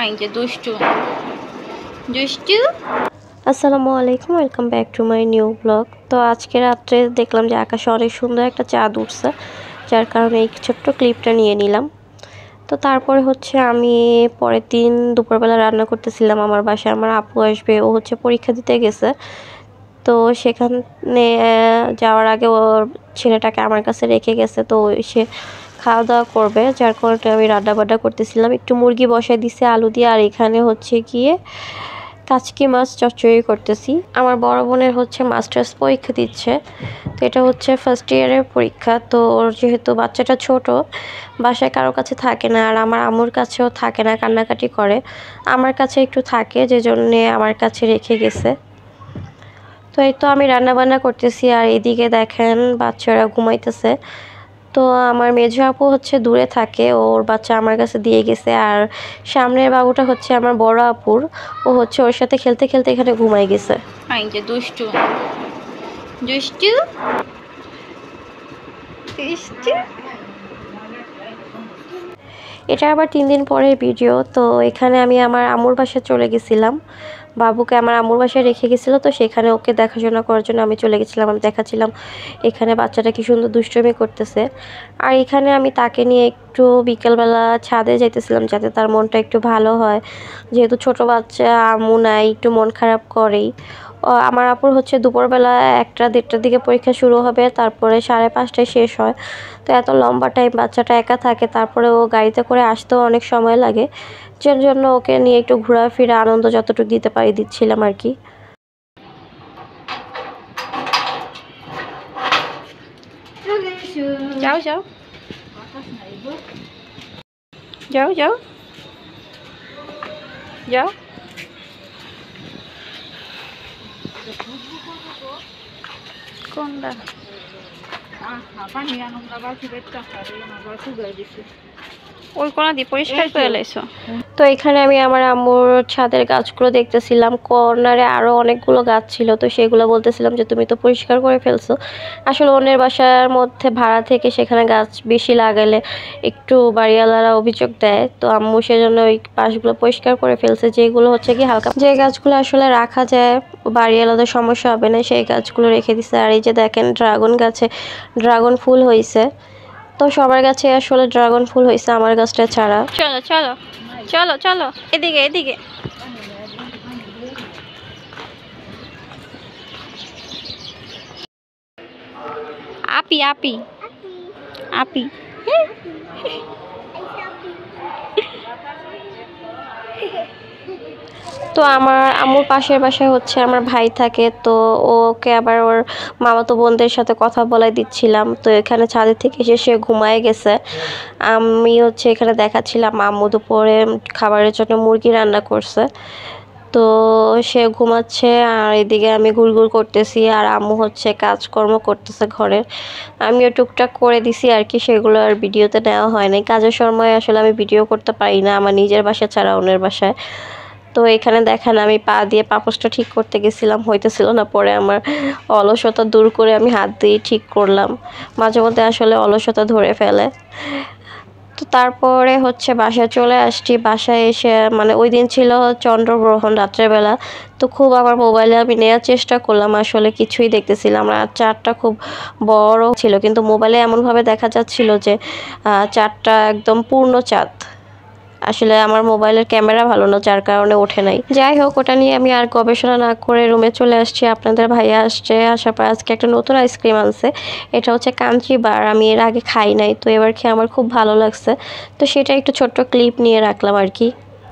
এই যে দুষ্টু দুষ্টু। আসসালামু আলাইকুম, welcome back to my new blog. তো আজকে রাত্রে দেখলাম যে আকাশে অনেক সুন্দর একটা চাঁদ উঠছে, যার কারণে এই ছোট্ট ক্লিপটা নিয়ে নিলাম। তো তারপরে হচ্ছে আমি পরের দিন দুপুরবেলা রান্না করতেছিলাম আমার বাসায়। আমার আপু আসবে, ও হচ্ছে পরীক্ষা দিতে গেছে। তো সেখানে যাওয়ার আগে ওর ছেলেটাকে আমার কাছে রেখে গেছে, তো সে খাওয়া দাওয়া করবে, যার কারণে আমি রান্না বান্না করতেছিলাম। একটু মুরগি বসাই দিছি আলু দিয়ে, আর এখানে হচ্ছে গিয়ে কাচকি মাছ চচ্চড়ি করতেছি। আমার বড় বোনের হচ্ছে মাস্টার্স পরীক্ষা দিচ্ছে, তো এটা হচ্ছে ফার্স্ট ইয়ারের পরীক্ষা। তো ওর যেহেতু বাচ্চাটা ছোট, বাসায় কারো কাছে থাকে না, আর আমার আম্মুর কাছেও থাকে না, কান্নাকাটি করে। আমার কাছে একটু থাকে, যে জন্যে আমার কাছে রেখে গেছে। তো এই তো আমি রান্না বান্না করতেছি, আর এদিকে দেখেন বাচ্চারা ঘুমাইতেছে। তো আমার মেজো আপু হচ্ছে দূরে থাকে, ওর বাচ্চা আমার কাছে দিয়ে গেছে। আর সামনের বাবুটা হচ্ছে আমার বড় আপুর, ও হচ্ছে ওর সাথে খেলতে খেলতে এখানে ঘুমাই গেছে। এই যে দুষ্টু দুষ্টু দুষ্টু। এটা আবার 3 দিন পরের ভিডিও। তো এখানে আমি আমার আম্মুর বাসায় চলে গেছিলাম, বাবুকে আমার আম্মুর বাসায় রেখে গেছিলো, তো সেখানে ওকে দেখাশোনা করার জন্য আমি চলে গেছিলাম। আমি দেখাচ্ছিলাম এখানে বাচ্চাটা কি সুন্দর দুষ্টুমি করতেছে। আর এখানে আমি তাকে নিয়ে একটু বিকেলবেলা ছাদে যাইতেছিলাম, যাতে তার মনটা একটু ভালো হয়। যেহেতু ছোট বাচ্চা, আম্মু নাই, একটু মন খারাপ করেই। আমার আপুর হচ্ছে দুপুরবেলা 1টা-1:30টার দিকে পরীক্ষা শুরু হবে, তারপরে 5:30টায় শেষ হয়। তো এত লম্বা টাইম বাচ্চাটা একা থাকে, তারপরে ও গাড়িতে করে আসতেও অনেক সময় লাগে, যার জন্য ওকে নিয়ে একটু ঘোরাফেরা আনন্দ যতটুকু দিতে পারি দিচ্ছিলাম আর কি। যাও যাও যাও যাও যাও। কোনটা ওই কোনা দিয়ে পরিষ্কার করে লাইছো? তো এখানে আমি আমার আম্মুর ছাদের গাছগুলো দেখতেছিলাম। কর্নারে আরও অনেকগুলো গাছ ছিল, তো সেগুলো বলতেছিলাম যে তুমি তো পরিষ্কার করে ফেলছো। আসলে অন্যের বাসার মধ্যে ভাড়া থেকে সেখানে গাছ বেশি লাগালে একটু বাড়িওয়ালারা অভিযোগ দেয়। তো আম্মু সেজন্য ওই পাশগুলো পরিষ্কার করে ফেলছে, যেগুলো হচ্ছে কি হালকা, যে গাছগুলো আসলে রাখা যায়, বাড়িওয়ালাদের সমস্যা হবে না, সেই গাছগুলো রেখে দিছে। আর এই যে দেখেন ড্রাগন গাছে ড্রাগন ফুল হয়েছে। তো সবার গাছে আসলে ড্রাগন ফুল হয়েছে, আমার গাছটা ছাড়া। চলো চলো চলো চলো, এদিকে এদিকে। আপি আপি আপি। তো আমার আম্মুর পাশের বাসায় হচ্ছে আমার ভাই থাকে, তো ওকে আবার ওর মামাতো বোনদের সাথে কথা বলাই দিচ্ছিলাম। তো এখানে ছাদের থেকে এসে সে ঘুমায় গেছে। আমি হচ্ছে এখানে দেখাচ্ছিলাম আম্মু দুপুরে খাবারের জন্য মুরগি রান্না করছে, তো সে ঘুমাচ্ছে, আর এদিকে আমি ঘুরঘুর করতেছি, আর আম্মু হচ্ছে কাজকর্ম করতেছে ঘরের। আমিও টুকটাক করে দিছি আর কি, সেগুলো আর ভিডিওতে নেওয়া হয় নাই। কাজের সময় আসলে আমি ভিডিও করতে পারি না, আমার নিজের বাসা ছাড়া অন্যের বাসায়। তো এখানে দেখেন আমি পা দিয়ে পাপোশটা ঠিক করতে গেছিলাম, হইতেছিল না, পরে আমার অলসতা দূর করে আমি হাত দিয়ে ঠিক করলাম। মাঝে মধ্যে আসলে অলসতা ধরে ফেলে। তো তারপরে হচ্ছে বাসায় চলে আসছি। বাসায় এসে মানে ওই দিন ছিল চন্দ্রগ্রহণ রাত্রেবেলা, তো খুব আমার মোবাইলে আমি নেওয়ার চেষ্টা করলাম, আসলে কিছুই দেখতেছিলাম না। চাঁদটা খুব বড় ছিল, কিন্তু মোবাইলে এমনভাবে দেখা যাচ্ছিল যে চাঁদটা একদম পূর্ণ চাঁদ। আসলে আমার মোবাইলের ক্যামেরা ভালো না, যার কারণে ওঠে নাই। যাই হোক, ওটা নিয়ে আমি আর গবেষণা না করে রুমে চলে আসছি। আপনাদের ভাইয়া আসছে, আসার পর আজকে একটা নতুন আইসক্রিম আনছে। এটা হচ্ছে কান্ট্রি বার, আমি এর আগে খাই নাই, তো এবার খেয়ে আমার খুব ভালো লাগছে। তো সেটা একটু ছোট্ট ক্লিপ নিয়ে রাখলাম আর কি।